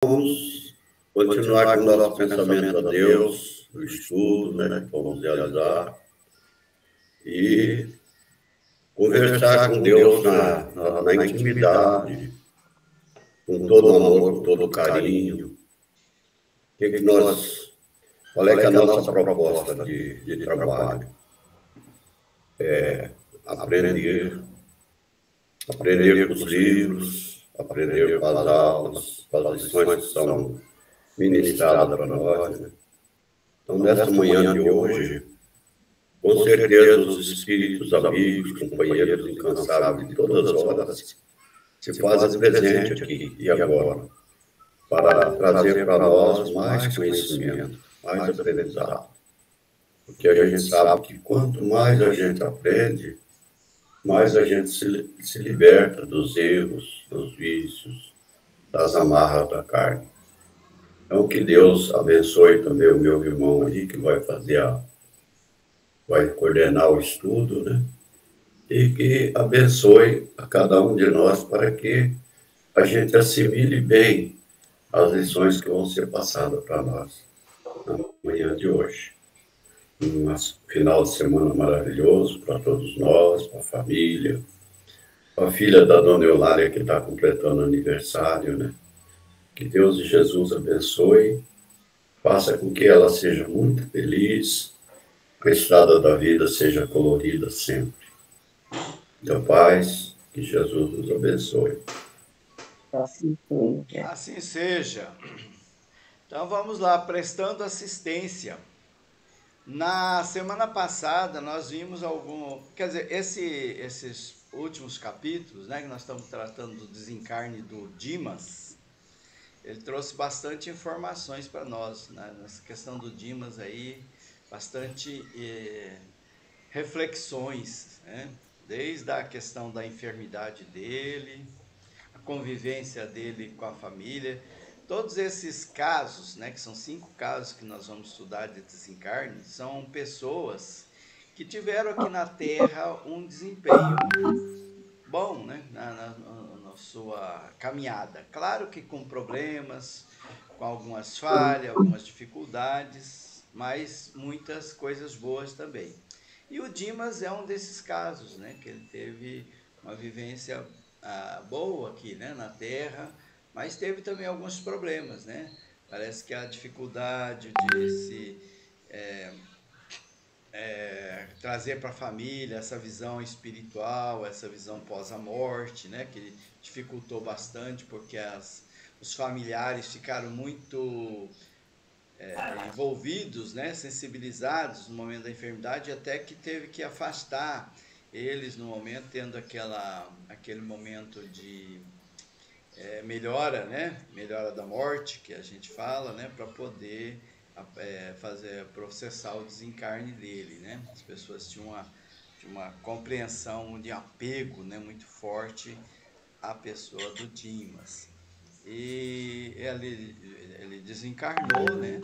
Vamos continuar com o nosso pensamento a Deus, o estudo, né, que vamos realizar, e conversar com Deus na intimidade, com todo o amor, com todo o carinho. Qual é que é a nossa proposta de trabalho? É aprender com os livros, aprender com as aulas, com as lições que são ministradas para nós, né? Então, nessa manhã de hoje, com certeza os espíritos, amigos, companheiros incansáveis de todas as horas se fazem presente aqui e agora para trazer para nós mais conhecimento, mais aprendizado. Porque a gente sabe que quanto mais a gente aprende, mais a gente se liberta dos erros, dos vícios, das amarras da carne. Então, que Deus abençoe também o meu irmão ali, que vai coordenar o estudo, né? E que abençoe a cada um de nós para que a gente assimile bem as lições que vão ser passadas para nós na manhã de hoje. Um final de semana maravilhoso para todos nós, para a família, para a filha da dona Eulália que está completando aniversário, né? Que Deus e Jesus abençoe, faça com que ela seja muito feliz, que a estrada da vida seja colorida sempre. Da paz, que Jesus nos abençoe. Assim seja. Assim seja. Então vamos lá, prestando assistência. Na semana passada nós vimos esses últimos capítulos, né, que nós estamos tratando do desencarne do Dimas. Ele trouxe bastante informações para nós, né, nessa questão do Dimas aí, bastante reflexões, né, desde a questão da enfermidade dele, a convivência dele com a família. Todos esses casos, né, que são 5 casos que nós vamos estudar de desencarne, são pessoas que tiveram aqui na Terra um desempenho bom, né, na sua caminhada. Claro que com problemas, com algumas falhas, algumas dificuldades, mas muitas coisas boas também. E o Dimas é um desses casos, né, que ele teve uma vivência boa aqui, né, na Terra, mas teve também alguns problemas, né? Parece que a dificuldade de se trazer para a família essa visão espiritual, essa visão pós a morte, né? Que dificultou bastante porque os familiares ficaram muito envolvidos, né? Sensibilizados no momento da enfermidade, até que teve que afastar eles no momento, tendo aquele momento de melhora, né? Melhora da morte, que a gente fala, né? Para poder processar o desencarne dele, né? As pessoas tinham uma compreensão de apego, né? Muito forte à pessoa do Dimas. E ele desencarnou, né?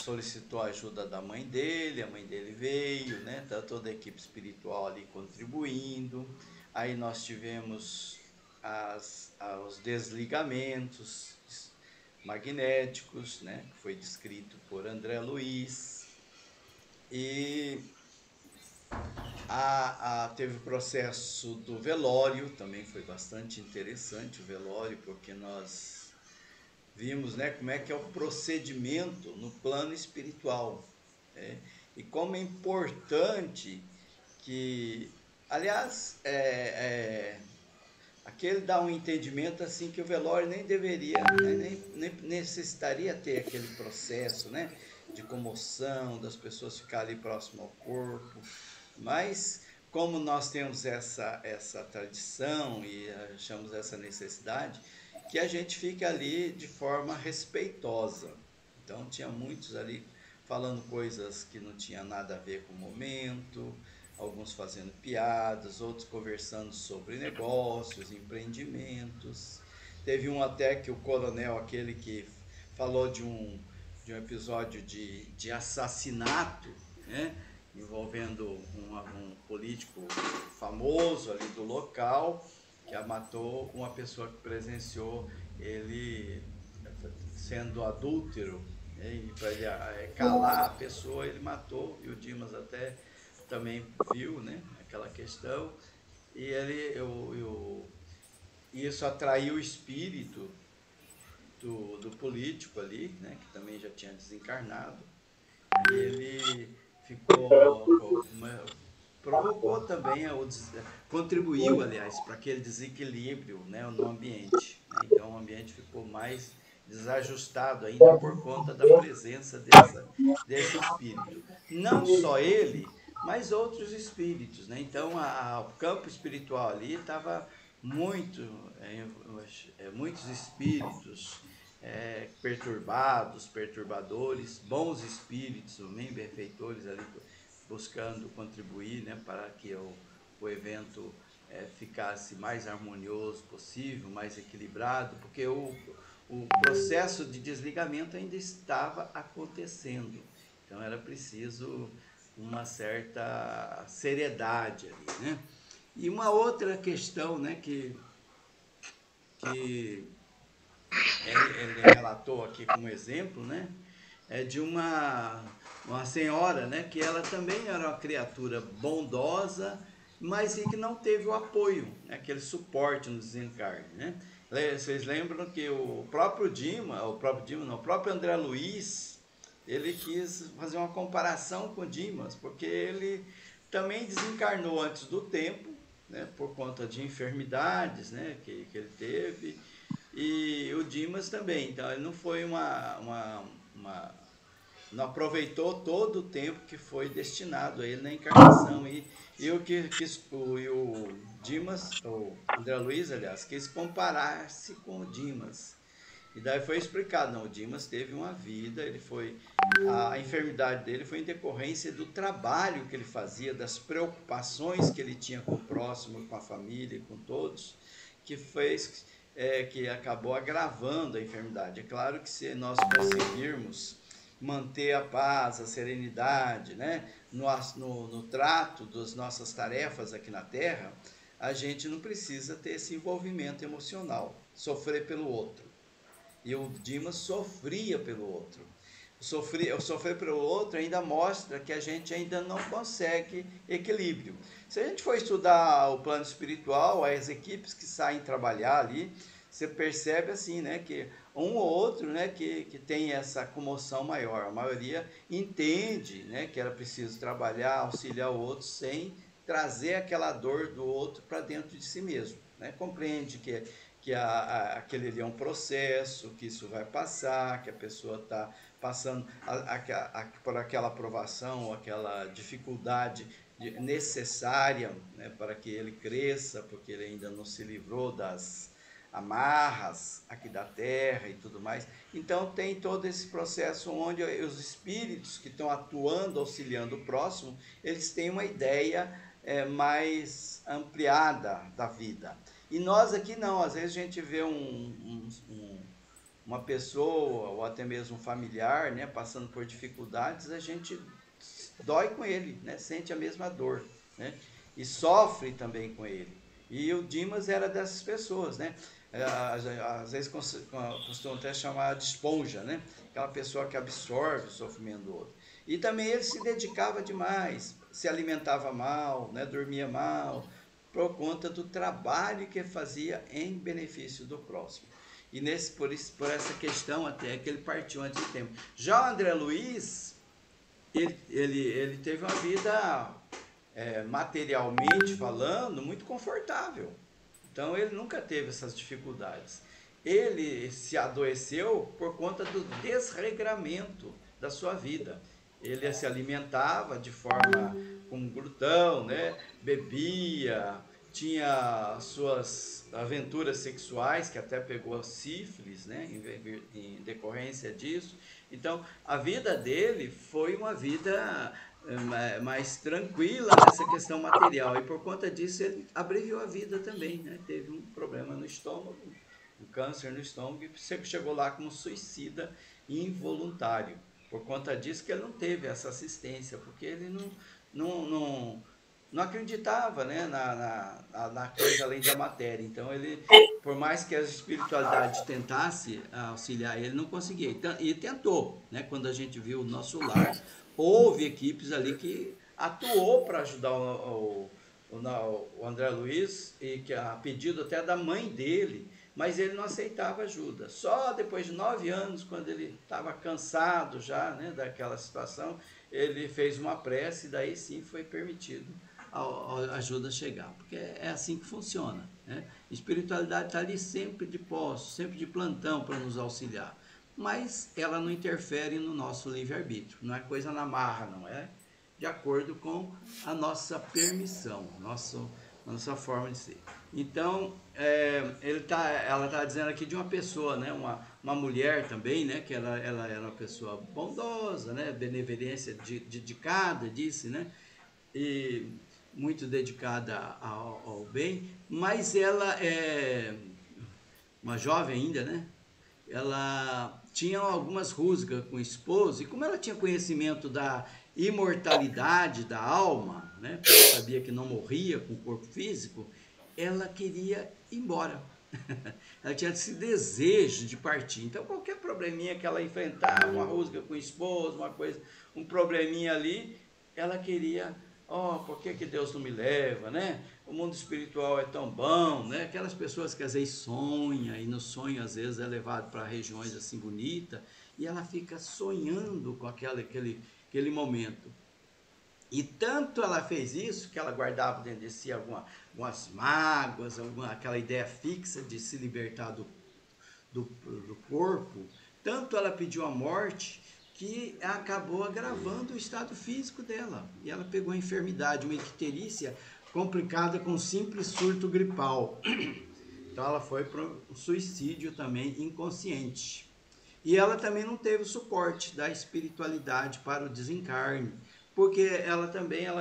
Solicitou a ajuda da mãe dele, a mãe dele veio, né? Tá toda a equipe espiritual ali contribuindo. Aí nós tivemos os desligamentos magnéticos, né? Que foi descrito por André Luiz. E teve o processo do velório, também foi bastante interessante o velório, porque nós vimos, né, como é que é o procedimento no plano espiritual, né? E como é importante que, aliás, aquele dá um entendimento assim que o velório nem deveria, né, nem necessitaria ter aquele processo, né, de comoção, das pessoas ficarem ali próximo ao corpo, mas como nós temos essa tradição e achamos essa necessidade, que a gente fica ali de forma respeitosa. Então tinha muitos ali falando coisas que não tinha nada a ver com o momento, alguns fazendo piadas, outros conversando sobre negócios, empreendimentos. Teve um até que o coronel, aquele que falou de um episódio de assassinato, né, envolvendo um político famoso ali do local, que matou uma pessoa que presenciou ele sendo adúltero, né? E para ele calar a pessoa, ele matou, e o Dimas até também viu, né, aquela questão, e isso atraiu o espírito do político ali, né, que também já tinha desencarnado, e ele provocou também, contribuiu, aliás, para aquele desequilíbrio, né, no ambiente, né? Então o ambiente ficou mais desajustado ainda por conta da presença desse espírito. Não só ele, mas outros espíritos, né? Então o campo espiritual ali estava muitos espíritos perturbados, perturbadores, bons espíritos, também benfeitores ali buscando contribuir, né, para que o evento ficasse mais harmonioso possível, mais equilibrado, porque o processo de desligamento ainda estava acontecendo. Então era preciso uma certa seriedade ali, né? E uma outra questão, né, que ele relatou aqui como exemplo, né, é de uma senhora, né, que ela também era uma criatura bondosa, mas que não teve o apoio, né, aquele suporte no desencarne, né? Vocês lembram que o próprio André Luiz, ele quis fazer uma comparação com Dimas, porque ele também desencarnou antes do tempo, né, por conta de enfermidades, né, que ele teve, e o Dimas também. Então ele não foi não aproveitou todo o tempo que foi destinado a ele na encarnação, e o Dimas, o André Luiz, aliás, quis comparar-se com o Dimas. E daí foi explicado, não, o Dimas teve uma vida, a enfermidade dele foi em decorrência do trabalho que ele fazia, das preocupações que ele tinha com o próximo, com a família, com todos, que acabou agravando a enfermidade. É claro que se nós conseguirmos manter a paz, a serenidade, né, no trato das nossas tarefas aqui na Terra, a gente não precisa ter esse envolvimento emocional, sofrer pelo outro. E o Dimas sofria pelo outro. Sofrer pelo outro ainda mostra que a gente ainda não consegue equilíbrio. Se a gente for estudar o plano espiritual, as equipes que saem trabalhar ali, você percebe assim, né, que um ou outro, né, que tem essa comoção maior. A maioria entende, né, que era preciso trabalhar, auxiliar o outro sem trazer aquela dor do outro para dentro de si mesmo, né? Compreende que aquele ali é um processo, que isso vai passar, que a pessoa está passando por aquela aprovação, ou aquela dificuldade necessária, né, para que ele cresça, porque ele ainda não se livrou das amarras aqui da terra e tudo mais. Então tem todo esse processo onde os espíritos que estão atuando, auxiliando o próximo, eles têm uma ideia mais ampliada da vida. E nós aqui não, às vezes a gente vê uma pessoa, ou até mesmo um familiar, né, passando por dificuldades, a gente dói com ele, né, sente a mesma dor, né, e sofre também com ele. E o Dimas era dessas pessoas, né? Às vezes costumam até chamar de esponja, né? Aquela pessoa que absorve o sofrimento do outro. E também ele se dedicava demais, se alimentava mal, né? Dormia mal, por conta do trabalho que fazia em benefício do próximo. E por essa questão até que ele partiu antes do tempo. Já o André Luiz, ele teve uma vida, materialmente falando, muito confortável. Então ele nunca teve essas dificuldades. Ele se adoeceu por conta do desregramento da sua vida. Ele se alimentava de forma com glutão, né? Bebia, tinha suas aventuras sexuais, que até pegou sífilis, né? Em decorrência disso. Então a vida dele foi uma vida mais tranquila nessa questão material, e por conta disso ele abreviou a vida também, né? Teve um problema no estômago, um câncer no estômago, e sempre chegou lá como suicida involuntário. Por conta disso que ele não teve essa assistência, porque ele não não acreditava, né, na coisa além da matéria. Então ele, por mais que a espiritualidade tentasse auxiliar ele, não conseguia. E tentou, né? Quando a gente viu o nosso lar, houve equipes ali que atuou para ajudar o André Luiz, e que a pedido até da mãe dele, mas ele não aceitava ajuda. Só depois de 9 anos, quando ele estava cansado já, né, daquela situação, ele fez uma prece e daí sim foi permitido a ajuda chegar, porque é assim que funciona, né? Espiritualidade está ali sempre de posse, sempre de plantão para nos auxiliar, mas ela não interfere no nosso livre-arbítrio, não é coisa na marra, não é de acordo com a nossa permissão, a nossa forma de ser. Então, ela está dizendo aqui de uma pessoa, né, uma mulher também, né, que ela era uma pessoa bondosa, né, benevolência dedicada, disse, né, e muito dedicada ao bem, mas ela é uma jovem ainda, né? Ela tinha algumas rusgas com o esposo, e como ela tinha conhecimento da imortalidade da alma, né? Porque ela sabia que não morria com o corpo físico, ela queria ir embora. Ela tinha esse desejo de partir. Então, qualquer probleminha que ela enfrentava, uma rusga com o esposo, uma coisa, um probleminha ali, ela queria, por que Deus não me leva, né? O mundo espiritual é tão bom, né? Aquelas pessoas que às vezes sonham, e no sonho às vezes é levado para regiões assim bonitas, e ela fica sonhando com aquele momento. E tanto ela fez isso, que ela guardava dentro de si algumas mágoas, aquela ideia fixa de se libertar do corpo, tanto ela pediu a morte, que acabou agravando o estado físico dela. E ela pegou a enfermidade, uma icterícia complicada com um simples surto gripal. Então ela foi para o suicídio também inconsciente. E ela também não teve o suporte da espiritualidade para o desencarne, porque ela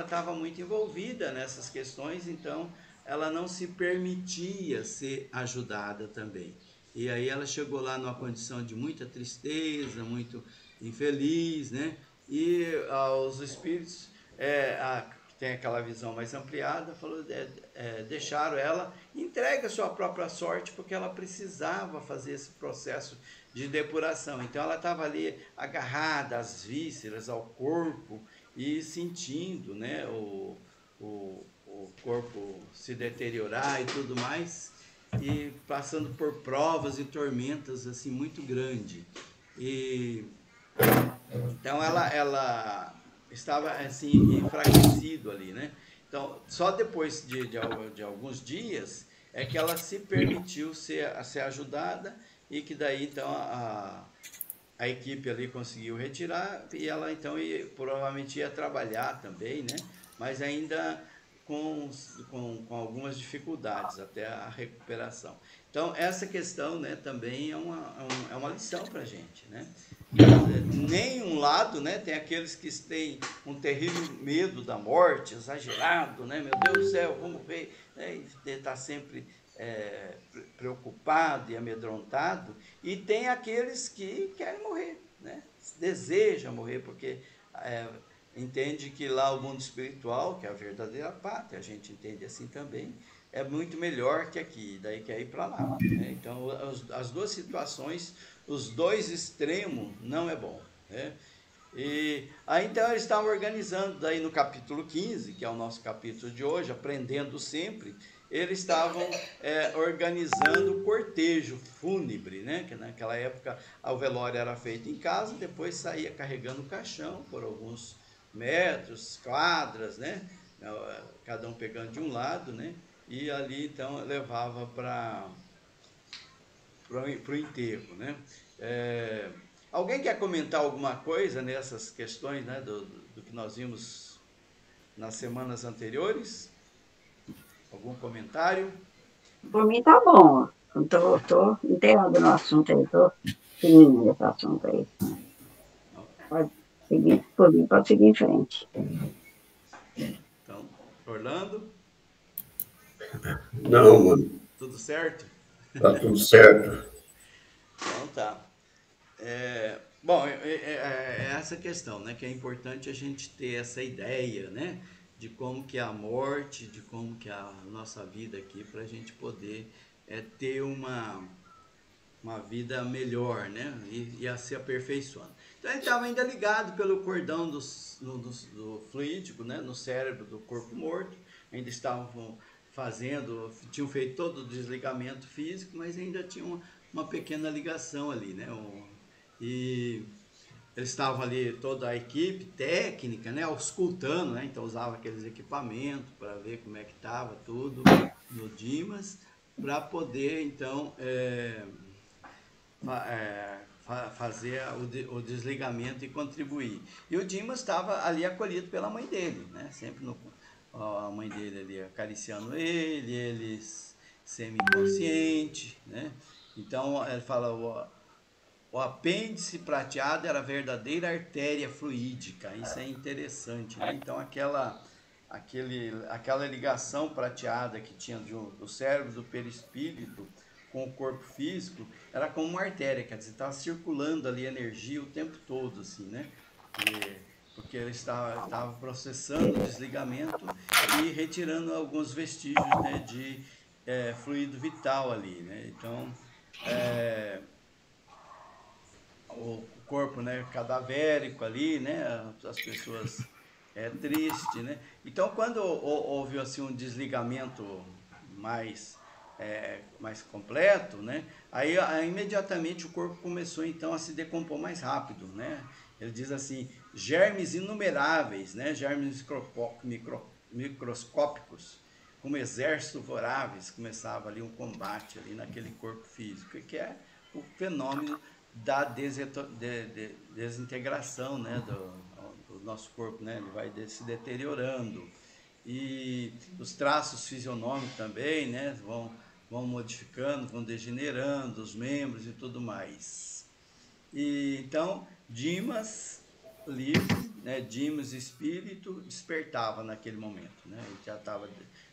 estava muito envolvida nessas questões, então ela não se permitia ser ajudada também. E aí ela chegou lá numa condição de muita tristeza, muito infeliz, né? E os espíritos, que tem aquela visão mais ampliada, deixaram ela entregue a sua própria sorte, porque ela precisava fazer esse processo de depuração. Então ela estava ali agarrada às vísceras, ao corpo, e sentindo, né, o corpo se deteriorar e tudo mais, e passando por provas e tormentas assim muito grandes. E então ela estava assim enfraquecido ali, né? Então só depois de alguns dias é que ela se permitiu ser ajudada, e que daí então a equipe ali conseguiu retirar, e ela então provavelmente ia trabalhar também, né? Mas ainda com algumas dificuldades até a recuperação. Então essa questão, né, também é uma lição para a gente, né? Nem um lado, né, tem aqueles que têm um terrível medo da morte, exagerado, né? Meu Deus do céu, vamos ver, né? Está sempre preocupado e amedrontado, e tem aqueles que querem morrer, né? Desejam morrer, porque entende que lá o mundo espiritual, que é a verdadeira pátria, a gente entende assim também, é muito melhor que aqui, daí quer ir para lá, né? Então as duas situações, os dois extremos, não é bom, né? E aí então eles estavam organizando, daí no capítulo 15, que é o nosso capítulo de hoje, Aprendendo Sempre, eles estavam organizando o cortejo fúnebre, né? Que naquela época o velório era feito em casa, depois saía carregando o caixão por alguns metros, quadras, né? Cada um pegando de um lado, né? E ali então levava para o enterro, né? Alguém quer comentar alguma coisa nessas questões, né, do que nós vimos nas semanas anteriores? Algum comentário? Por mim tá bom. Tô inteirada no assunto aí, tô fininho nesse assunto aí. Pode seguir, por mim, pode seguir em frente. Então, Orlando? Não, mano. Tudo certo? Tá tudo certo. Então tá. Bom, essa questão, né, que é importante a gente ter essa ideia, né, de como que é a morte, de como que é a nossa vida aqui, para a gente poder ter uma vida melhor, né? E a se aperfeiçoando. Então ele estava ainda ligado pelo cordão do fluídico, né? No cérebro do corpo morto, ainda estavam tinham feito todo o desligamento físico, mas ainda tinha uma pequena ligação ali, né? E eles estavam ali, toda a equipe técnica, né? Auscultando, né? Então usava aqueles equipamentos para ver como é que estava tudo no Dimas, para poder então fazer o desligamento e contribuir. E o Dimas estava ali acolhido pela mãe dele, né? Sempre a mãe dele ali acariciando ele semi-inconsciente, né? Então ele fala, o apêndice prateado era a verdadeira artéria fluídica. Isso é interessante, né? Então aquela ligação prateada que tinha do cérebro do perispírito com o corpo físico era como uma artéria, quer dizer, estava circulando ali energia o tempo todo, assim, né? Porque ele estava processando o desligamento e retirando alguns vestígios, né, de fluido vital ali, né? Então, o corpo, né, cadavérico ali, né, as pessoas tristes, né. Então quando houve assim um desligamento mais completo, né, aí imediatamente o corpo começou então a se decompor mais rápido, né. Ele diz assim, germes inumeráveis, né, germes microscópicos, como exército voráveis, começava ali um combate ali naquele corpo físico, que é o fenômeno da desintegração, né, do nosso corpo, né, ele vai se deteriorando. E os traços fisionômicos também, né, vão modificando, vão degenerando os membros e tudo mais. E então, Dimas livre, né, Dimas espírito despertava naquele momento, né? Ele já estava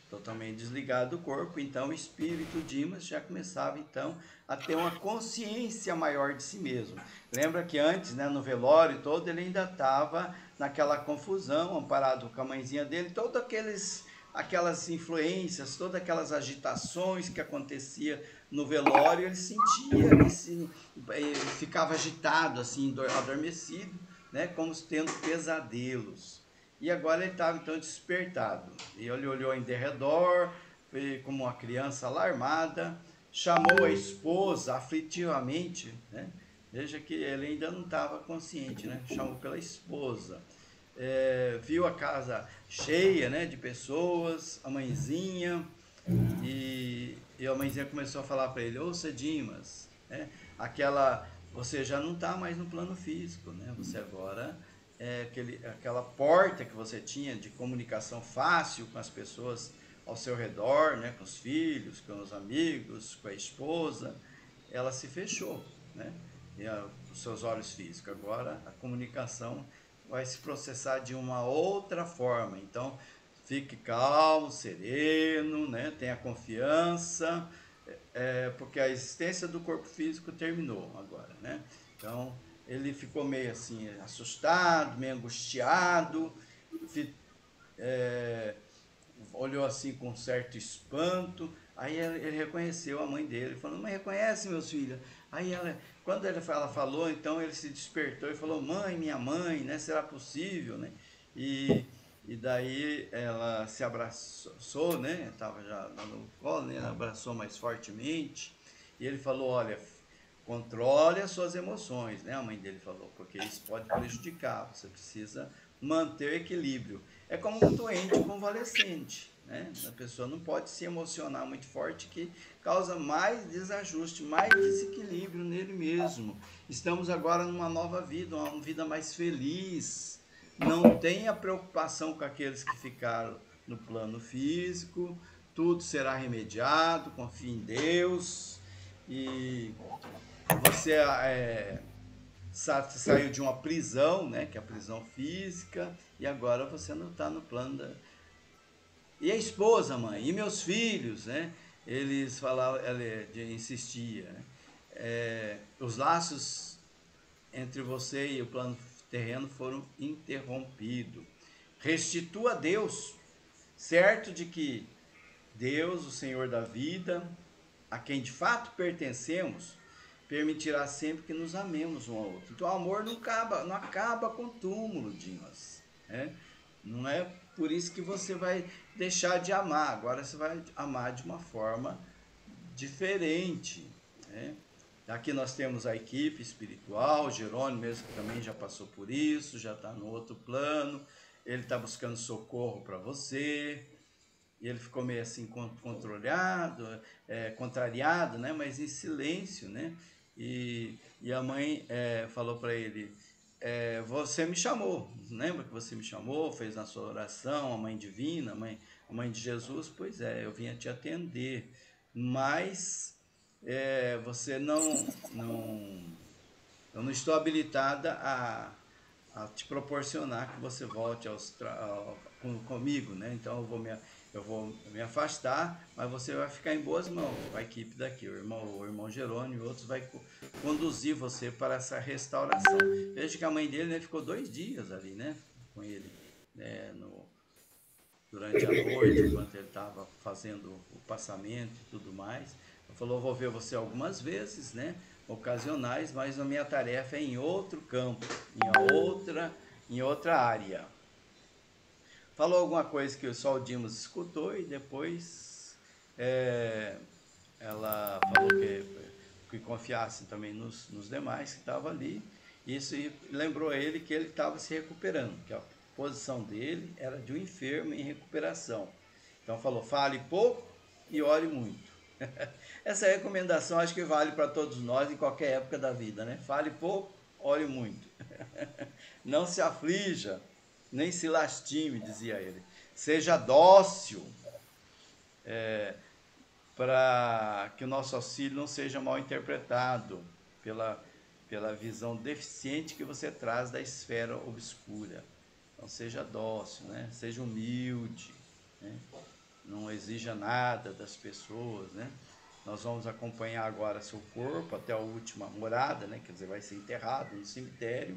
totalmente desligado do corpo, então o espírito Dimas já começava então a ter uma consciência maior de si mesmo. Lembra que antes, né, no velório todo, ele ainda estava naquela confusão, amparado com a mãezinha dele, todos aquelas influências, todas aquelas agitações que acontecia no velório, ele sentia, ele ficava agitado, assim, adormecido, né, como tendo pesadelos. E agora ele estava então despertado. E ele olhou em derredor, como uma criança alarmada, chamou a esposa aflitivamente, né? Veja que ele ainda não estava consciente, né? Chamou pela esposa. Viu a casa cheia, né, de pessoas, a mãezinha, e a mãezinha começou a falar para ele, ouça Dimas, né, você já não está mais no plano físico, né, você agora aquela porta que você tinha de comunicação fácil com as pessoas ao seu redor, né, com os filhos, com os amigos, com a esposa, ela se fechou, né, os seus olhos físicos. Agora a comunicação vai se processar de uma outra forma. Então, fique calmo, sereno, né? Tenha confiança, porque a existência do corpo físico terminou agora, né? Então, ele ficou meio assim, assustado, meio angustiado, olhou assim com certo espanto. Aí ele reconheceu a mãe dele, falou, mãe, reconhece meus filhos? Aí quando ela falou, então ele se despertou e falou, mãe, minha mãe, né, será possível, né? E daí ela se abraçou, né, estava já no colo, né, ela abraçou mais fortemente, e ele falou, olha, controle as suas emoções, né, a mãe dele falou, porque isso pode prejudicar, você precisa manter o equilíbrio. É como um doente convalescente, né? A pessoa não pode se emocionar muito forte, que causa mais desajuste, mais desequilíbrio nele mesmo. Estamos agora numa nova vida, uma vida mais feliz. Não tenha preocupação com aqueles que ficaram no plano físico, tudo será remediado, confie em Deus. E você saiu de uma prisão, né, que é a prisão física, e agora você não está no plano da... E a esposa, mãe, e meus filhos, né, eles falavam, ela insistia, né, os laços entre você e o plano terreno foram interrompidos. Restitua a Deus, certo de que Deus, o Senhor da vida, a quem de fato pertencemos, permitirá sempre que nos amemos um ao outro. Então o amor não acaba com o túmulo, Dimas. Né? Não é por isso que você vai deixar de amar. Agora você vai amar de uma forma diferente. Né? Aqui nós temos a equipe espiritual, Jerônimo mesmo que também já passou por isso, já está no outro plano, ele está buscando socorro para você, e ele ficou meio assim contrariado, né? Mas em silêncio, né? E a mãe falou para ele, você me chamou, lembra que você me chamou, fez na sua oração, a mãe divina, a mãe de Jesus? Pois é, eu vim a te atender, mas você eu não estou habilitada a te proporcionar que você volte comigo, né? Então eu vou me afastar, mas você vai ficar em boas mãos, a equipe daqui, o irmão Jerônimo e outros vai conduzir você para essa restauração. Veja que a mãe dele, né, ficou 2 dias ali, né, com ele, né, durante a noite, enquanto ele estava fazendo o passamento e tudo mais. Ele falou, vou ver você algumas vezes, né, ocasionais, mas a minha tarefa é em outro campo, em outra área. Falou alguma coisa que só o Dimas escutou e depois ela falou que confiasse também nos demais que estavam ali. Isso lembrou a ele que ele estava se recuperando, que a posição dele era de um enfermo em recuperação. Então falou, fale pouco e ore muito. Essa recomendação acho que vale para todos nós em qualquer época da vida, né? Fale pouco, ore muito. Não se aflija, nem se lastime, dizia ele. Seja dócil, para que o nosso auxílio não seja mal interpretado pela visão deficiente que você traz da esfera obscura. Então seja dócil, né? Seja humilde, né? Não exija nada das pessoas, né? Nós vamos acompanhar agora seu corpo até a última morada, né? Quer dizer, vai ser enterrado no cemitério.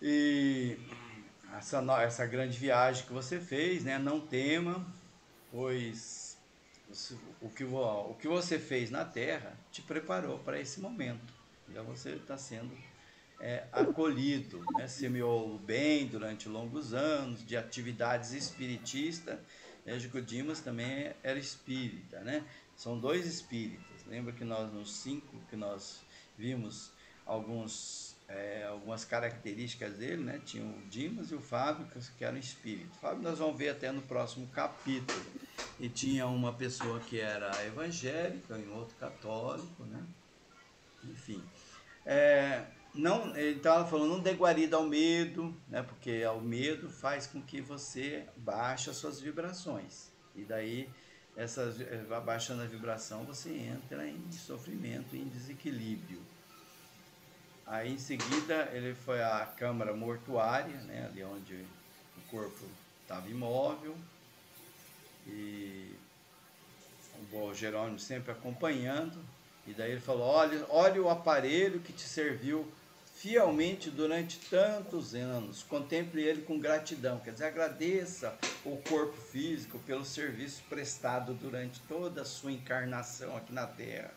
E essa grande viagem que você fez, né? Não tema, pois o que você fez na Terra te preparou para esse momento. Então você está sendo acolhido, né? Semeou o bem durante longos anos de atividades espiritistas. Érico Dimas também era espírita, né? São 2 espíritas. Lembra que nos 5 que nós vimos algumas características dele, né? Tinha o Dimas e o Fábio, que eram espíritos. O Fábio nós vamos ver até no próximo capítulo. E tinha uma pessoa que era evangélica e outro católico, né? Enfim. Então ela falou, não dê guarida ao medo, né? Porque o medo faz com que você baixe as suas vibrações. E daí, abaixando a vibração, você entra em sofrimento, em desequilíbrio. Aí em seguida ele foi à câmara mortuária, né? Ali onde o corpo estava imóvel. E o Jerônimo sempre acompanhando. E daí ele falou, olha o aparelho que te serviu fielmente durante tantos anos, contemple ele com gratidão, quer dizer, agradeça o corpo físico pelo serviço prestado durante toda a sua encarnação aqui na Terra.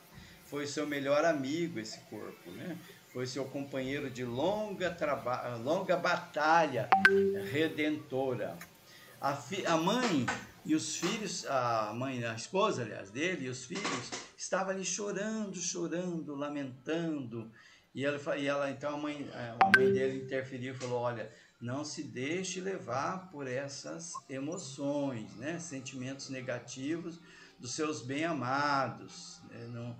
Foi seu melhor amigo esse corpo, né? Foi seu companheiro de longa batalha redentora. A mãe e os filhos, a esposa, aliás, dele e os filhos, estavam ali chorando, lamentando. E ela então a mãe dele interferiu e falou, olha, não se deixe levar por essas emoções, né? Sentimentos negativos dos seus bem-amados. Né?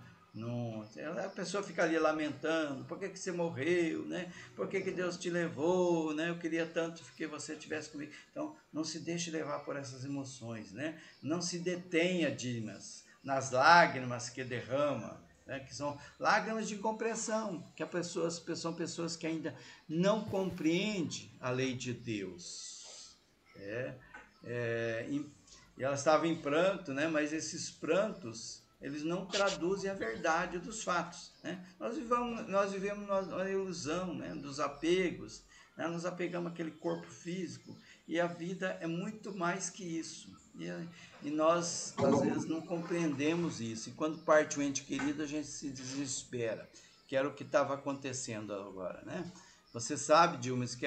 A pessoa fica ali lamentando, por que você morreu, né? Por que Deus te levou, né? Eu queria tanto que você estivesse comigo. Então, não se deixe levar por essas emoções, né? Não se detenha, Dimas, nas lágrimas que derrama, né? Que são lágrimas de incompreensão, que são pessoas que ainda não compreendem a lei de Deus. E ela estava em pranto, né? Mas esses prantos, eles não traduzem a verdade dos fatos, né? Nós vivemos na ilusão, né? Dos apegos, né? Nós apegamos aquele corpo físico e a vida é muito mais que isso. E nós, às vezes, não compreendemos isso. E quando parte o ente querido, a gente se desespera, que era o que estava acontecendo agora, né? Você sabe, Dilmas, que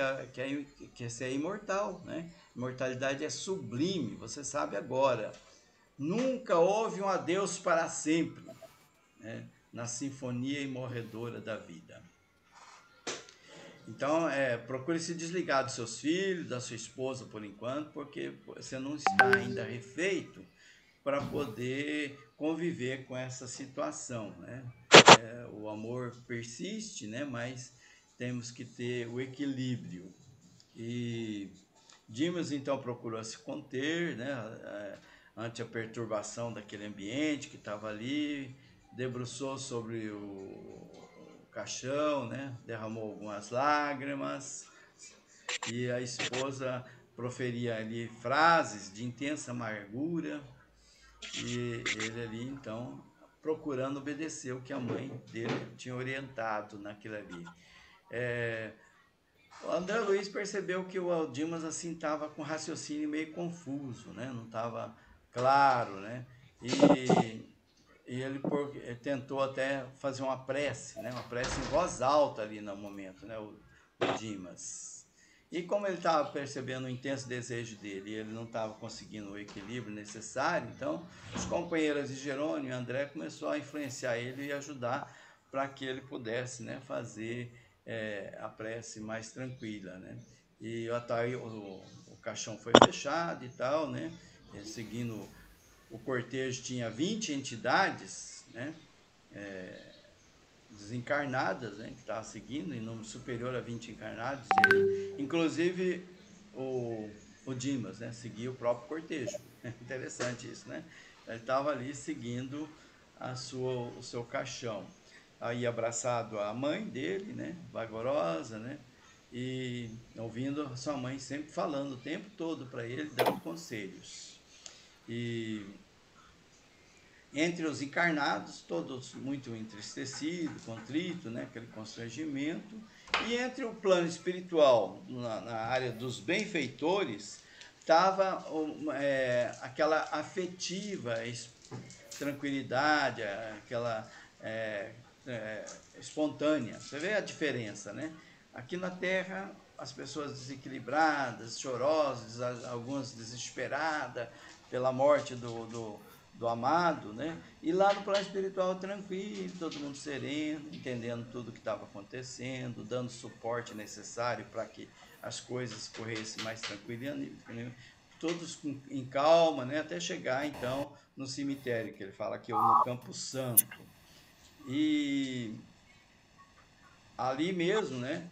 você é imortal, né? Imortalidade é sublime, você sabe agora. Nunca houve um adeus para sempre, né? Na sinfonia imorredora da vida. Então, procure se desligar dos seus filhos, da sua esposa por enquanto, porque você não está ainda refeito para poder conviver com essa situação, né? O amor persiste, né? Mas temos que ter o equilíbrio. E Dimas então procurou se conter, né? Ante a perturbação daquele ambiente que estava ali, debruçou sobre o caixão, né? Derramou algumas lágrimas e a esposa proferia ali frases de intensa amargura e ele ali então procurando obedecer o que a mãe dele tinha orientado naquilo ali. O André Luiz percebeu que o Dimas assim estava com raciocínio meio confuso, né? Não estava claro, né? E ele tentou até fazer uma prece, né? Uma prece em voz alta ali no momento, né? O Dimas. E como ele estava percebendo o intenso desejo dele e ele não estava conseguindo o equilíbrio necessário, então os companheiros de Jerônimo e André começou a influenciar ele e ajudar para que ele pudesse, né, fazer a prece mais tranquila, né? E o caixão foi fechado e tal, né? Seguindo o cortejo tinha 20 entidades, né? Desencarnadas, né? Que estavam seguindo, em número superior a 20 encarnados. Inclusive o Dimas, né? Seguia o próprio cortejo. Interessante isso, né? Ele estava ali seguindo o seu caixão. Aí abraçado a mãe dele, né? Vagarosa, né? E ouvindo a sua mãe sempre falando o tempo todo para ele, dando conselhos. E entre os encarnados, todos muito entristecidos, contritos, né? Aquele constrangimento. E entre o plano espiritual, na área dos benfeitores, estava aquela afetiva tranquilidade, aquela espontânea. Você vê a diferença, né? Aqui na Terra, as pessoas desequilibradas, chorosas, algumas desesperadas pela morte do amado, né? E lá no plano espiritual tranquilo, todo mundo sereno, entendendo tudo o que estava acontecendo, dando o suporte necessário para que as coisas corressem mais tranquilamente, todos em calma, né? Até chegar então no cemitério, que ele fala aqui, ou no Campo Santo. E ali mesmo, né?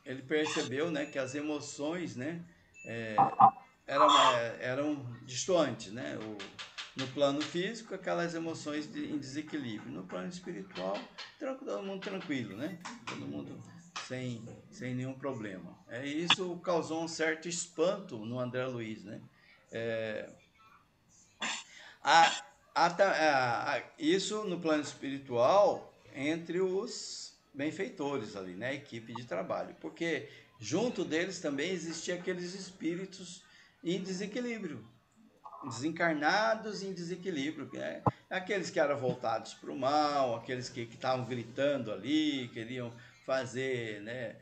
Ele percebeu, né, que as emoções, né, eram distantes, né? No plano físico, aquelas emoções em desequilíbrio. No plano espiritual, todo mundo tranquilo, né? Todo mundo sem nenhum problema. Isso causou um certo espanto no André Luiz, né? Isso no plano espiritual entre os benfeitores ali, né? A equipe de trabalho. Porque junto deles também existiam aqueles espíritos em desequilíbrio, desencarnados em desequilíbrio, né? Aqueles que eram voltados para o mal, aqueles que estavam gritando ali, queriam fazer, né,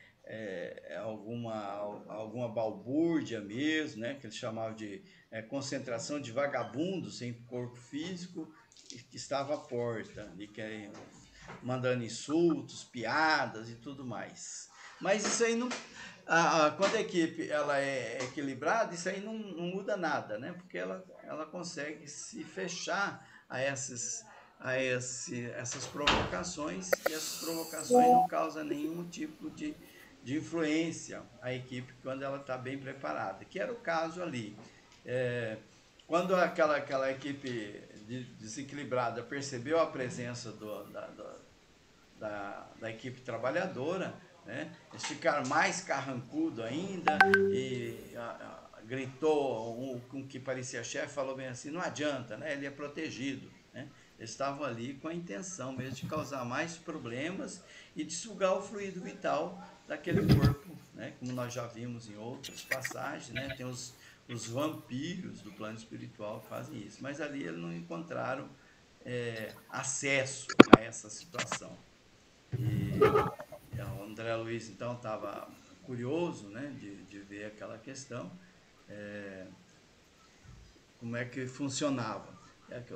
alguma balbúrdia mesmo, né, que eles chamavam de concentração de vagabundos sem corpo físico, que estava à porta, ali, mandando insultos, piadas e tudo mais. Mas isso aí não... quando a equipe ela é equilibrada, isso aí não muda nada, né? Porque ela consegue se fechar a essas provocações, e essas provocações não causam nenhum tipo de influência à equipe quando ela está bem preparada, que era o caso ali. Quando aquela equipe desequilibrada percebeu a presença da equipe trabalhadora, né? Eles ficaram mais carrancudo ainda e gritou, com que parecia chefe, falou bem assim, não adianta, né? Ele é protegido, né? Eles estavam ali com a intenção mesmo de causar mais problemas e de sugar o fluido vital daquele corpo, né? Como nós já vimos em outras passagens, né? Tem os vampiros do plano espiritual que fazem isso, mas ali eles não encontraram acesso a essa situação. E o André Luiz, então, estava curioso, né, de ver aquela questão, como é que funcionava,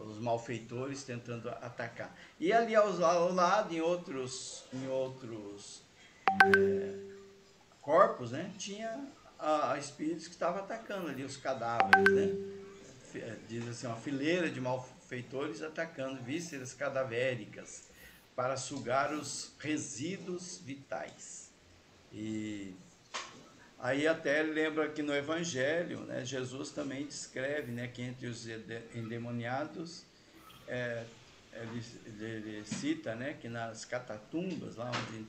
os malfeitores tentando atacar. E ali ao lado, em outros corpos, né, tinha espíritos que estavam atacando ali os cadáveres, né? Diz assim, uma fileira de malfeitores atacando vísceras cadavéricas para sugar os resíduos vitais. E aí até lembra que no Evangelho, né, Jesus também descreve, né, que entre os endemoniados, ele cita, né, que nas catatumbas, lá onde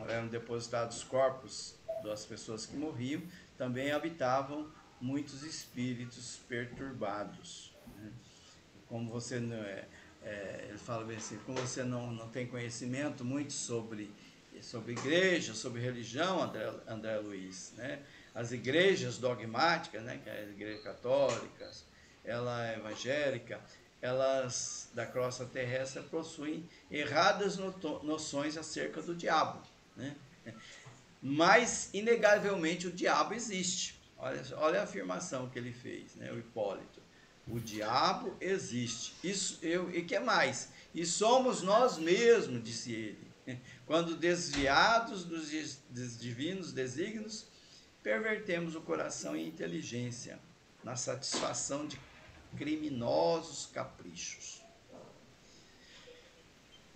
eram depositados corpos das pessoas que morriam, também habitavam muitos espíritos perturbados, né? Como você não ele fala bem assim, como você não tem conhecimento muito sobre igreja, sobre religião, André Luiz, né? As igrejas dogmáticas, né, que é a igreja católica, ela é evangélica, elas da crosta terrestre possuem erradas noções acerca do diabo, né? Mas inegavelmente o diabo existe. Olha a afirmação que ele fez, né, o Hipólito. O diabo existe. E que mais? E somos nós mesmos, disse ele, quando desviados dos divinos desígnios, pervertemos o coração e a inteligência na satisfação de criminosos caprichos.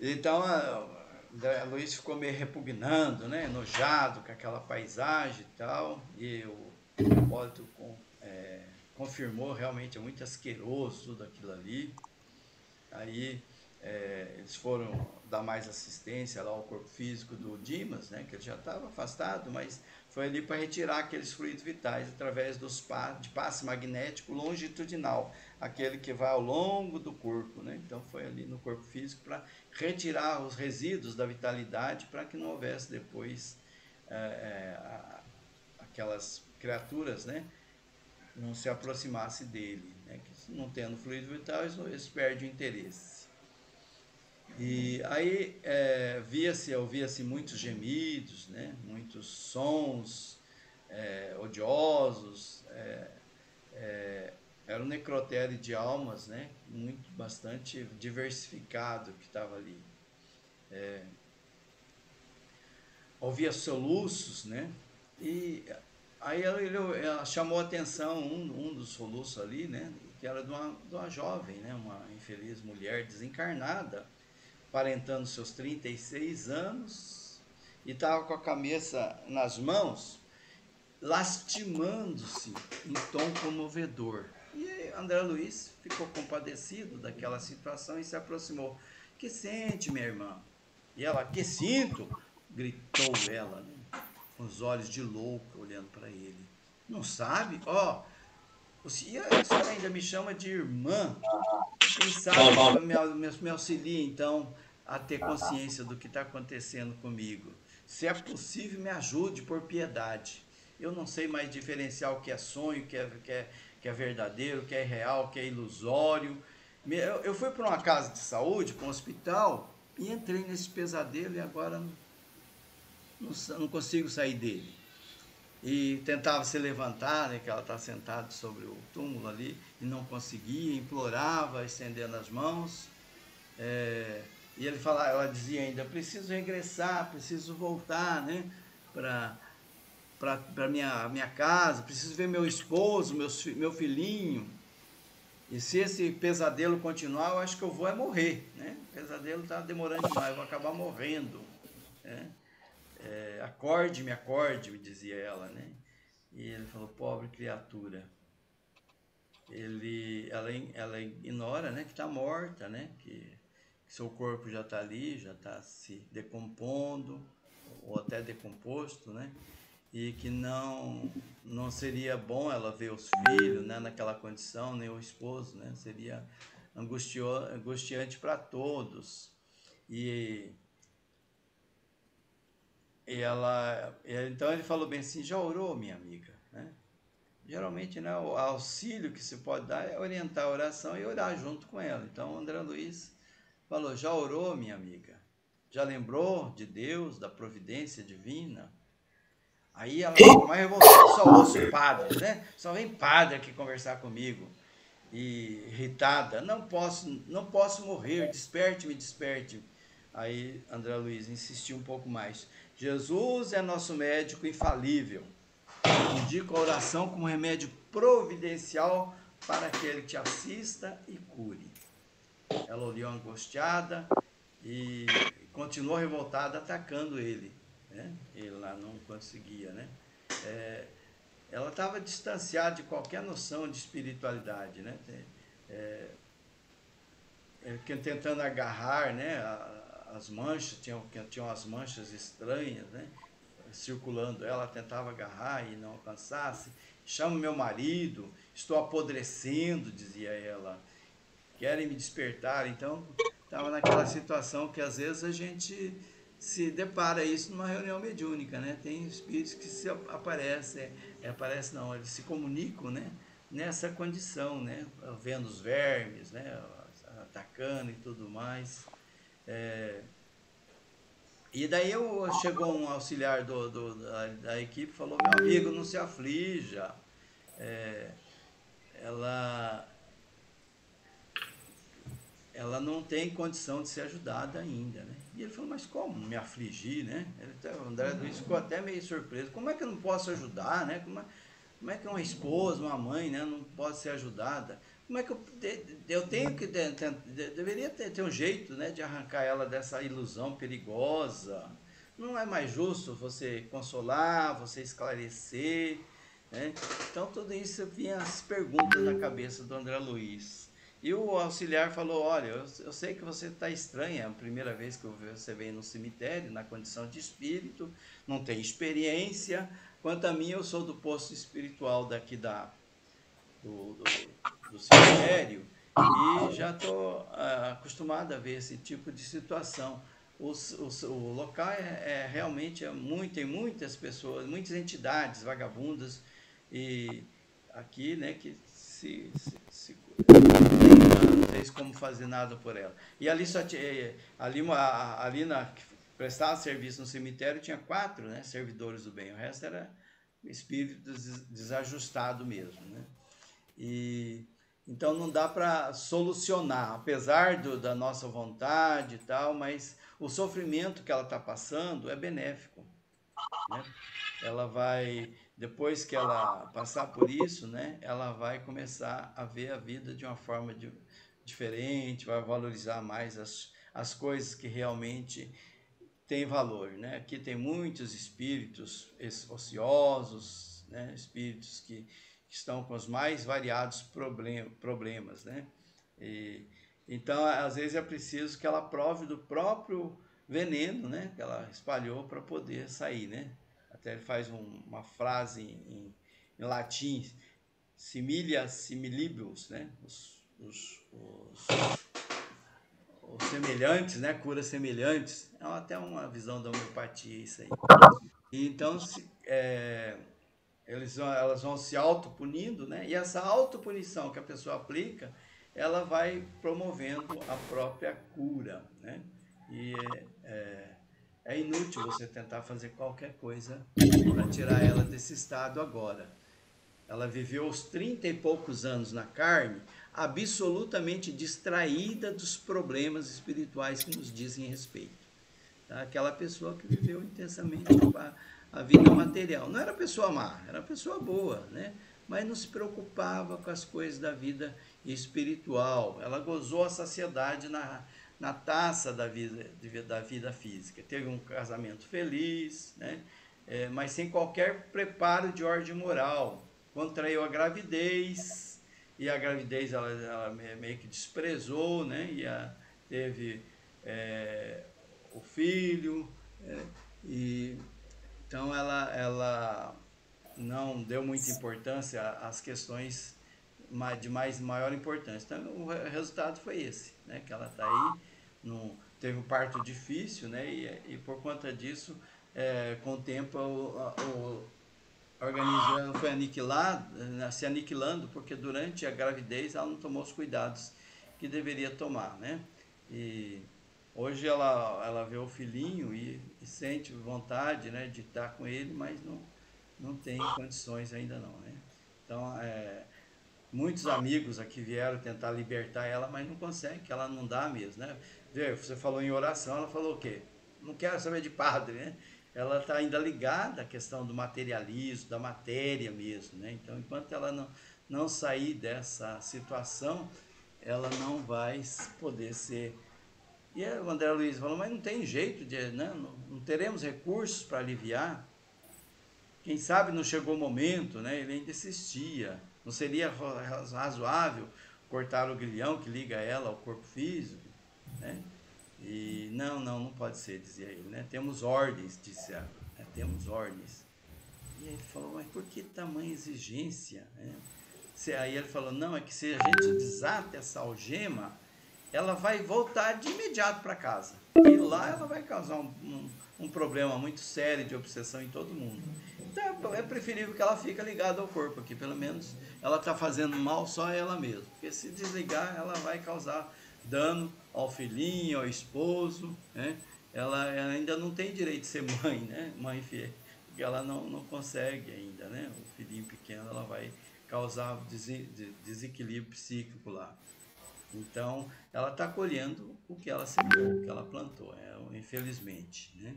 Então, a Luiz ficou meio repugnando, né, enojado com aquela paisagem e tal, e o Hipólito confirmou, realmente é muito asqueroso tudo aquilo ali. Aí eles foram dar mais assistência lá ao corpo físico do Dimas, né, que ele já estava afastado, mas foi ali para retirar aqueles fluidos vitais através de passe magnético longitudinal, aquele que vai ao longo do corpo, né? Então foi ali no corpo físico para retirar os resíduos da vitalidade para que não houvesse depois aquelas criaturas, né, não se aproximasse dele, né? Que não tendo fluido vital, eles perdem o interesse. E aí ouvia-se muitos gemidos, né? Muitos sons odiosos, era um necrotério de almas, né? Bastante diversificado que estava ali. Ouvia soluços, né? E aí ela chamou a atenção um dos soluços ali, né? Que era de uma jovem, né? Uma infeliz mulher desencarnada, aparentando seus 36 anos, e estava com a cabeça nas mãos, lastimando-se em tom comovedor. E André Luiz ficou compadecido daquela situação e se aproximou. Que sente, minha irmã? E ela, que sinto? Gritou ela, né? Com os olhos de louca olhando para ele. Não sabe? O senhor ainda me chama de irmã. Quem sabe me auxilia então a ter consciência do que está acontecendo comigo. Se é possível, me ajude por piedade. Eu não sei mais diferenciar o que é sonho, o que é verdadeiro, o que é real, o que é ilusório. Eu fui para uma casa de saúde, para um hospital, e entrei nesse pesadelo e agora não consigo sair dele. E tentava se levantar, né, que ela está sentada sobre o túmulo ali, e não conseguia, implorava, estendendo as mãos. E ela dizia ainda, preciso regressar, preciso voltar, né, para minha casa, preciso ver meu esposo, meu filhinho. E se esse pesadelo continuar, eu acho que eu vou morrer, né? O pesadelo está demorando demais, eu vou acabar morrendo, né? Acorde, me dizia ela, né? E ele falou, pobre criatura. Ela ignora, né, que está morta, né? Que seu corpo já está ali, já está se decompondo, ou até decomposto, né? E que não seria bom ela ver os filhos, né, naquela condição, nem o esposo, né? Seria angustiante para todos. E Então ele falou bem assim, já orou, minha amiga, né? Geralmente, né, o auxílio que se pode dar é orientar a oração e orar junto com ela. Então, o André Luiz falou, já orou, minha amiga? Já lembrou de Deus, da providência divina? Aí ela ficou mais revoltada, só ouço padres, né? Só vem padre aqui conversar comigo. E irritada, não posso morrer, desperte-me, desperte-me. Aí André Luiz insistiu um pouco mais. Jesus é nosso médico infalível. Indico a oração como remédio providencial para que ele te assista e cure. Ela olhou angustiada e continuou revoltada, atacando ele, né? Ele lá não conseguia, né? Ela estava distanciada de qualquer noção de espiritualidade, né? Tentando agarrar, né? As manchas, tinham as manchas estranhas, né? Circulando, ela tentava agarrar e não alcançasse. Chamo meu marido, estou apodrecendo, dizia ela. Querem me despertar. Então, estava naquela situação que às vezes a gente se depara isso numa reunião mediúnica, né? Tem espíritos que se aparecem não, eles se comunicam, né? Nessa condição, né? Vendo os vermes, né? Atacando e tudo mais. E daí chegou um auxiliar da equipe e falou, meu amigo, não se aflija. Ela não tem condição de ser ajudada ainda, né? E ele falou, mas como me afligir, né? O André Luiz ficou até meio surpreso. Como é que eu não posso ajudar, né? Como é que uma esposa, uma mãe, né, não pode ser ajudada? Como é que eu tenho que... Deveria ter um jeito, né, de arrancar ela dessa ilusão perigosa. Não é mais justo você consolar, você esclarecer, né? Então, tudo isso vinha as perguntas na cabeça do André Luiz. E o auxiliar falou, olha, eu sei que você está estranha, é a primeira vez que você vem no cemitério, na condição de espírito, não tem experiência. Quanto a mim, eu sou do posto espiritual daqui do cemitério e já estou acostumado a ver esse tipo de situação. O local realmente tem muitas pessoas, muitas entidades vagabundas e aqui, né, que não tem como fazer nada por ela. E ali só tinha, ali que prestava serviço no cemitério tinha 4, né, servidores do bem, o resto era espírito desajustado mesmo, né? E então não dá para solucionar, apesar da nossa vontade e tal, mas o sofrimento que ela está passando é benéfico, né? Ela vai, depois que ela passar por isso, né, ela vai começar a ver a vida de uma forma diferente, vai valorizar mais as coisas que realmente têm valor, né? Aqui tem muitos espíritos ociosos, né, espíritos que estão com os mais variados problemas, né? Então, às vezes é preciso que ela prove do próprio veneno, né, que ela espalhou para poder sair, né? Até ele faz uma frase em latim, similia similibus, né? Os semelhantes, né? Curas semelhantes. É até uma visão da homeopatia isso aí. Então, elas vão se autopunindo, né? E essa autopunição que a pessoa aplica, ela vai promovendo a própria cura, né? E é inútil você tentar fazer qualquer coisa para tirar ela desse estado agora. Ela viveu os 30 e poucos anos na carne, absolutamente distraída dos problemas espirituais que nos dizem respeito. Tá? Aquela pessoa que viveu intensamente a vida material. Não era pessoa má, era pessoa boa, né? Mas não se preocupava com as coisas da vida espiritual. Ela gozou a saciedade na taça da vida física. Teve um casamento feliz, né? Mas sem qualquer preparo de ordem moral. Contraiu a gravidez, e a gravidez ela meio que desprezou, né? E teve o filho, e então ela não deu muita importância às questões de maior importância. Então o resultado foi esse, né? Que ela está aí, teve um parto difícil, né? E por conta disso com o tempo o organismo foi aniquilado, se aniquilando, porque durante a gravidez ela não tomou os cuidados que deveria tomar, né? E hoje ela vê o filhinho e sente vontade, né, de estar com ele, mas não tem condições ainda não, né? Então, muitos amigos aqui vieram tentar libertar ela, mas não conseguem, que ela não dá mesmo, né? Você falou em oração, ela falou o quê? Não quero saber de padre, né? Ela está ainda ligada à questão do materialismo, da matéria mesmo, né? Então, enquanto ela não sair dessa situação, ela não vai poder ser. E o André Luiz falou, mas não tem jeito, né? Não teremos recursos para aliviar. Quem sabe não chegou o momento, né? Ele ainda insistia. Não seria razoável cortar o grilhão que liga ela ao corpo físico, né? E não pode ser, dizia ele, né? Temos ordens, disse ela, né? Temos ordens. E ele falou, mas por que tamanha exigência, né? Aí ele falou, não, é que se a gente desata essa algema, ela vai voltar de imediato para casa. E lá ela vai causar um problema muito sério de obsessão em todo mundo. Então é preferível que ela fique ligada ao corpo aqui, pelo menos ela está fazendo mal só a ela mesma. Porque se desligar, ela vai causar dano ao filhinho, ao esposo, né? Ela ainda não tem direito de ser mãe, né? Mãe fiel, porque ela não consegue ainda, né? O filhinho pequeno, ela vai causar desequilíbrio psíquico lá. Então, ela está colhendo o que ela semeou, o que ela plantou, infelizmente, né?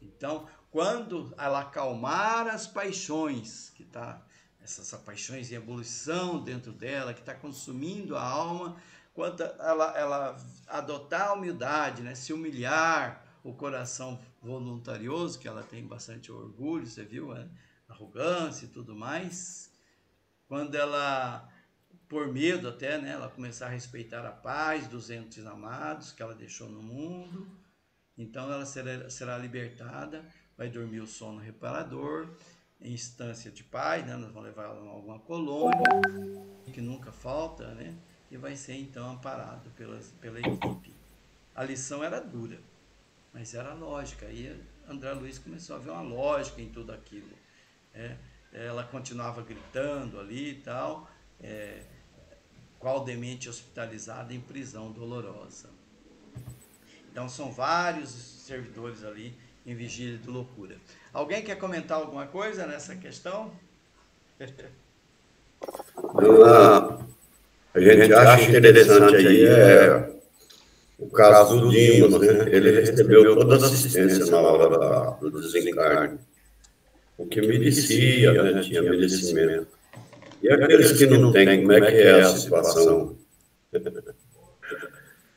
Então, quando ela acalmar as paixões, que tá essas paixões em ebulição dentro dela, que está consumindo a alma, quando ela adotar a humildade, né? Se humilhar, o coração voluntarioso, que ela tem bastante orgulho, você viu, né? Arrogância e tudo mais, quando ela, por medo até, né, ela começar a respeitar a paz dos entes amados que ela deixou no mundo, então ela será libertada, vai dormir o sono reparador, em instância de paz, né, nós vamos levar ela a alguma colônia, que nunca falta, né, e vai ser então amparado pela equipe. A lição era dura, mas era lógica, aí André Luiz começou a ver uma lógica em tudo aquilo, né? Ela continuava gritando ali e tal, qual demente hospitalizada em prisão dolorosa. Então são vários servidores ali em vigília de loucura. Alguém quer comentar alguma coisa nessa questão? A gente acha interessante aí o caso do Dimas, né? Ele recebeu toda a assistência na hora do desencarne, o que merecia, né? Tinha merecimento. E aqueles que não têm, como é que é a situação?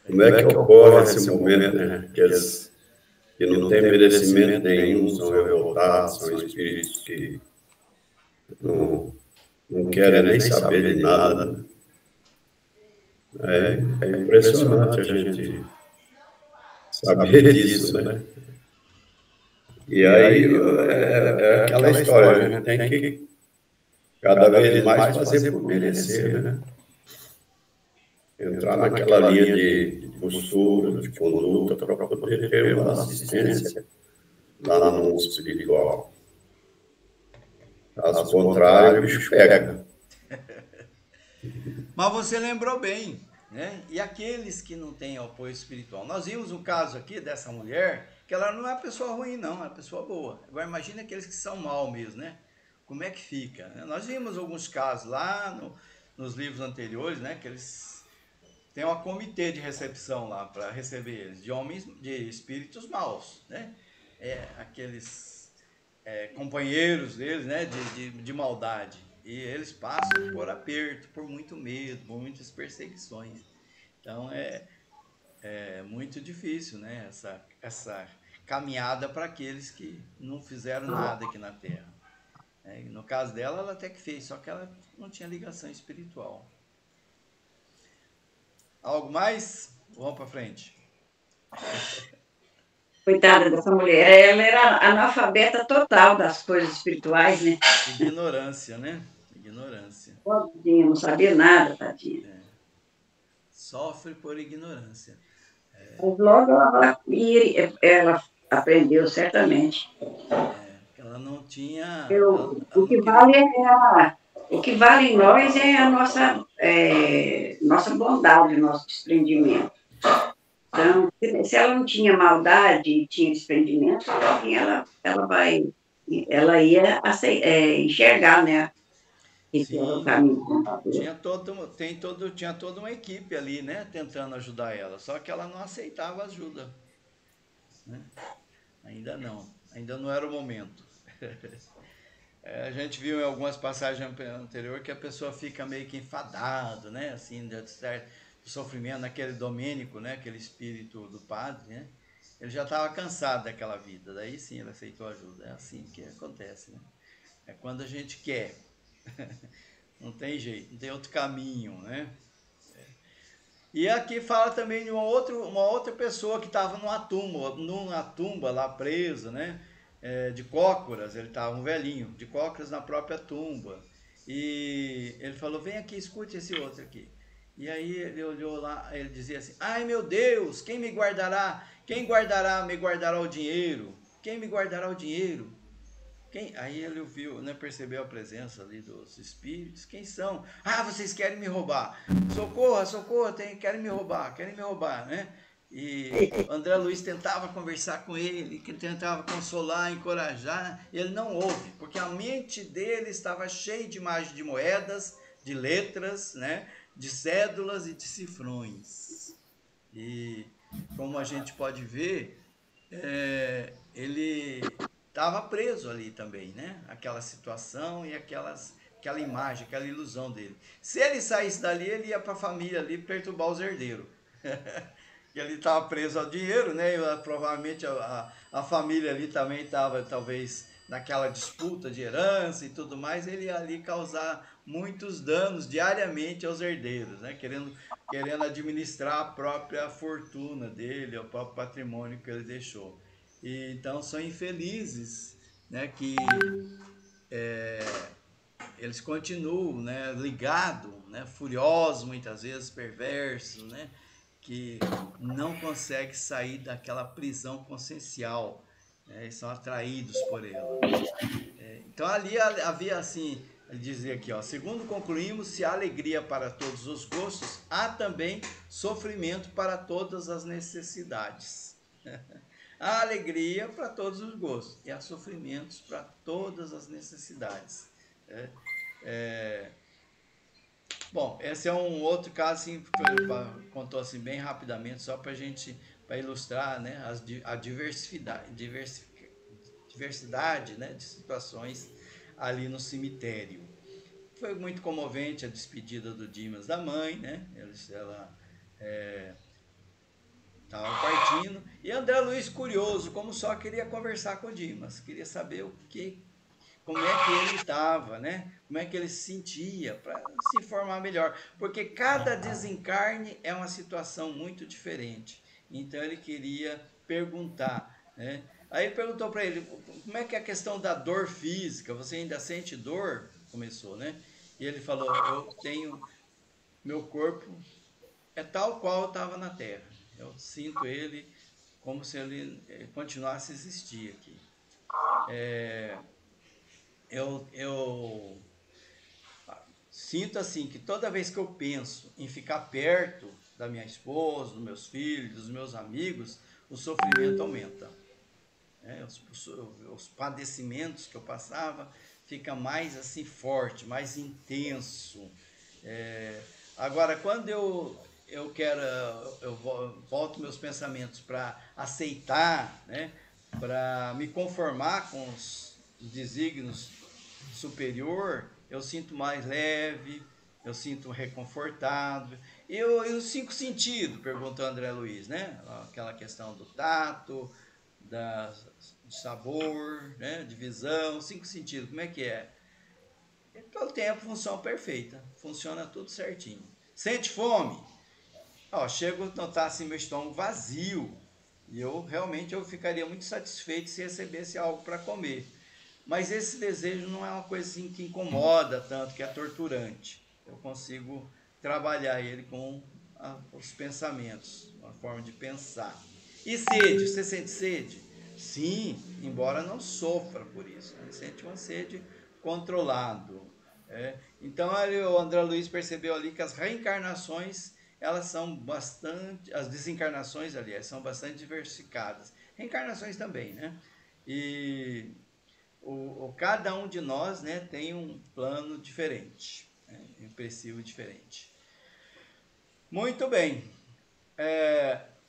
Como é que ocorre esse momento, né? Aqueles que não têm merecimento nenhum, são revoltados, são espíritos que não querem nem saber de nada, né? É impressionante a gente saber disso, né? E aí é aquela história, a gente tem que cada vez mais fazer por merecer, né? Entrar naquela linha de postura, de conduta, para poder ter uma assistência lá no mundo espiritual. Caso contrário, o bicho pega. Mas você lembrou bem, né? E aqueles que não têm apoio espiritual? Nós vimos um caso aqui dessa mulher, que ela não é uma pessoa ruim, não, é uma pessoa boa. Agora imagina aqueles que são mal mesmo, né? Como é que fica, né? Nós vimos alguns casos lá nos livros anteriores, né? Que eles têm um comitê de recepção lá para receber eles, de homens, de espíritos maus, né? Aqueles companheiros deles, né? De maldade. E eles passam por aperto, por muito medo, por muitas perseguições. Então é muito difícil, né? Essa caminhada para aqueles que não fizeram nada aqui na Terra. No caso dela, ela até que fez, só que ela não tinha ligação espiritual. Algo mais? Vamos para frente. Coitada dessa mulher, ela era analfabeta total das coisas espirituais, né? Ignorância, né? Ignorância. Tadinha, não sabia nada, tadinha. Sofre por ignorância. Mas logo Aprendeu, certamente. Ela não tinha... O que vale em nós é a nossa bondade, o nosso desprendimento. Então, se ela não tinha maldade e tinha desprendimento, ela ia enxergar, né? Esse era o caminho. Tinha toda uma equipe ali, né? Tentando ajudar ela. Só que ela não aceitava ajuda. Né? Ainda não era o momento. A gente viu em algumas passagens anteriores que a pessoa fica meio que enfadada, né? Assim, do sofrimento, naquele Domênico, né? Aquele espírito do padre, né? Ele já estava cansado daquela vida, daí sim ele aceitou ajuda. É assim que acontece, né? É quando a gente quer. Não tem jeito, não tem outro caminho, né? E aqui fala também de uma outra pessoa que estava numa tumba lá presa, né? De cócoras, ele estava um velhinho, de cócoras na própria tumba. E ele falou, vem aqui, escute esse outro aqui. E aí ele olhou lá, ele dizia assim, ai meu Deus, quem me guardará o dinheiro? Quem me guardará o dinheiro? Aí ele ouviu, né, percebeu a presença ali dos espíritos. Quem são? Ah, vocês querem me roubar. Socorro, querem me roubar, né? E André Luiz tentava conversar com ele, que tentava consolar, encorajar, e ele não ouve, porque a mente dele estava cheia de imagens de moedas, de letras, né, de cédulas e de cifrões. E como a gente pode ver, ele estava preso ali também, né? Aquela situação e aquela imagem, aquela ilusão dele. Se ele saísse dali, ele ia para a família ali perturbar os herdeiros. E ele estava preso ao dinheiro, né? E, provavelmente a família ali também estava, talvez, naquela disputa de herança e tudo mais. Ele ia ali causar muitos danos diariamente aos herdeiros, né? Querendo administrar a própria fortuna dele, o próprio patrimônio que ele deixou. E, então são infelizes, né, que eles continuam, né, ligados, né, furiosos muitas vezes, perversos, né, que não conseguem sair daquela prisão consciencial, né, e são atraídos por ela. Então ali havia assim, ele dizia aqui, ó, segundo concluímos, se há alegria para todos os gostos, há também sofrimento para todas as necessidades. Há alegria para todos os gostos e há sofrimentos para todas as necessidades. Bom, esse é um outro caso assim, que ele contou assim bem rapidamente, só para para ilustrar, né, a diversidade, né, de situações ali no cemitério. Foi muito comovente a despedida do Dimas da mãe, né? Ela estava partindo. E André Luiz, curioso, como só queria conversar com o Dimas, queria saber como é que ele estava, né? Como é que ele se sentia, para se informar melhor. Porque cada desencarne é uma situação muito diferente. Então ele queria perguntar, né? Aí ele perguntou para ele, como é que é a questão da dor física? Você ainda sente dor? Começou, né? E ele falou, meu corpo é tal qual eu estava na Terra. Eu sinto ele como se ele continuasse a existir aqui. Eu sinto assim que toda vez que eu penso em ficar perto da minha esposa, dos meus filhos, dos meus amigos, o sofrimento aumenta. Os padecimentos que eu passava fica mais assim forte, mais intenso. Agora, quando eu volto meus pensamentos para aceitar, né, para me conformar com os desígnios superior, eu sinto mais leve, eu sinto reconfortado. E os cinco sentidos, perguntou André Luiz, né? Aquela questão do tato, de sabor, né? De visão, cinco sentidos, como é que é? E todo tempo, função perfeita, funciona tudo certinho. Sente fome? Ó, chego a notar assim meu estômago vazio, e eu ficaria muito satisfeito se recebesse algo para comer. Mas esse desejo não é uma coisa assim que incomoda tanto, que é torturante. Eu consigo trabalhar ele com os pensamentos, uma forma de pensar. E sede, você sente sede? Sim, embora não sofra por isso, ele sente uma sede controlado. Então o André Luiz percebeu ali que as reencarnações, elas são bastante, as desencarnações, aliás, são bastante diversificadas. Reencarnações também, né? E cada um de nós, né, tem um plano diferente, né, um princípio diferente. Muito bem.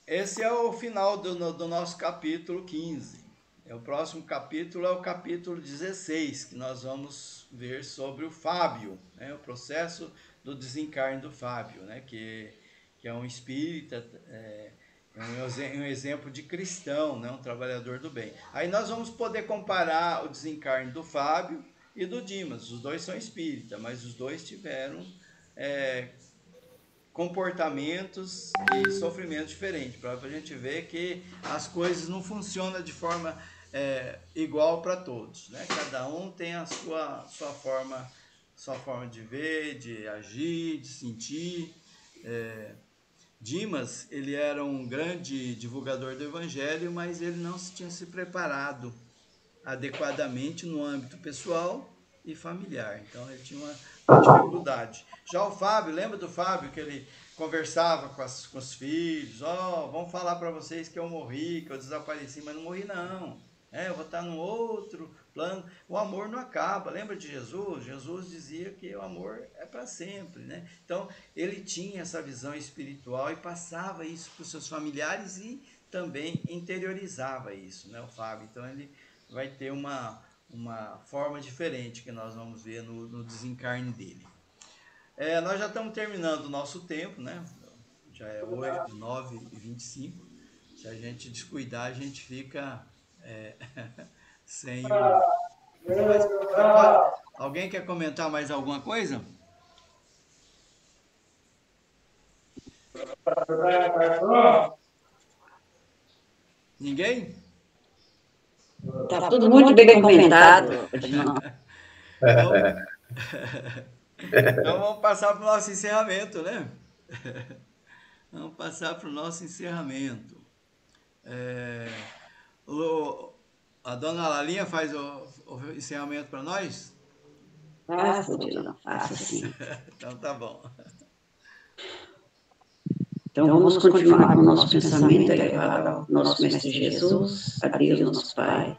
Esse é o final do nosso capítulo 15. O próximo capítulo é o capítulo 16, que nós vamos ver sobre o Fábio, né, o processo do desencarne do Fábio, né, que é um espírita, um exemplo de cristão, né, um trabalhador do bem. Aí nós vamos poder comparar o desencarne do Fábio e do Dimas. Os dois são espíritas, mas os dois tiveram comportamentos e sofrimentos diferentes, para a gente ver que as coisas não funcionam de forma igual para todos, né? Cada um tem a sua forma de ver, de agir, de sentir. Dimas, ele era um grande divulgador do evangelho, mas ele não tinha se preparado adequadamente no âmbito pessoal e familiar. Então ele tinha uma dificuldade. Já o Fábio, lembra do Fábio que ele conversava com os filhos? Vamos falar para vocês que eu morri, que eu desapareci, mas não morri não. Eu vou estar num outro plano. O amor não acaba. Lembra de Jesus? Jesus dizia que o amor é para sempre, né? Então ele tinha essa visão espiritual e passava isso para os seus familiares e também interiorizava isso, né, o Fábio? Então ele vai ter uma forma diferente que nós vamos ver no desencarne dele. Nós já estamos terminando o nosso tempo, né? Já é 9h25. Se a gente descuidar, a gente fica sem o... Alguém quer comentar mais alguma coisa? Ninguém? Está tudo muito bem comentado. Então vamos passar para o nosso encerramento, né? Vamos passar para o nosso encerramento. A dona Lalinha faz o encerramento para nós? Faço, faço sim. Então tá bom. Então vamos continuar com o nosso pensamento elevado ao nosso Mestre Jesus, a Deus nosso Pai.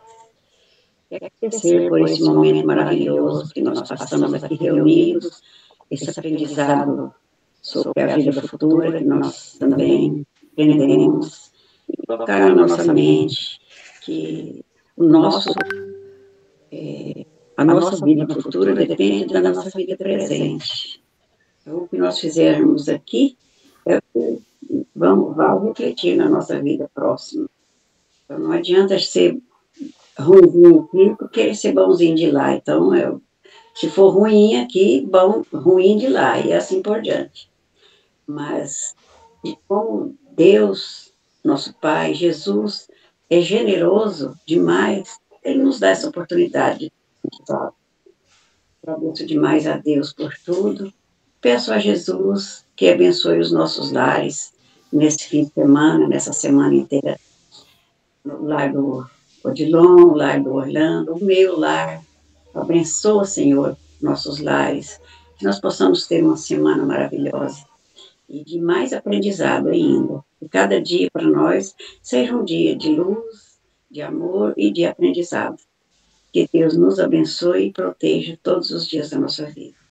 E agradecer por esse momento maravilhoso que nós passamos aqui reunidos, esse aprendizado sobre a vida futura que nós também aprendemos, e colocar na nossa mente que a nossa vida futura depende da nossa vida presente. Então, o que nós fizermos aqui vai refletir na nossa vida próxima. Então, não adianta ser ruimzinho aqui, porque querer ser bonzinho de lá. Então, se for ruim aqui, bom, ruim de lá, e assim por diante. Mas, como Deus, nosso Pai, Jesus, é generoso demais, Ele nos dá essa oportunidade. Agradeço demais a Deus por tudo. Peço a Jesus que abençoe os nossos lares nesse fim de semana, nessa semana inteira. No lar do Odilon, o lar do Orlando, o meu lar. Abençoa, Senhor, nossos lares. Que nós possamos ter uma semana maravilhosa e de mais aprendizado ainda. Que cada dia para nós seja um dia de luz, de amor e de aprendizado. Que Deus nos abençoe e proteja todos os dias da nossa vida.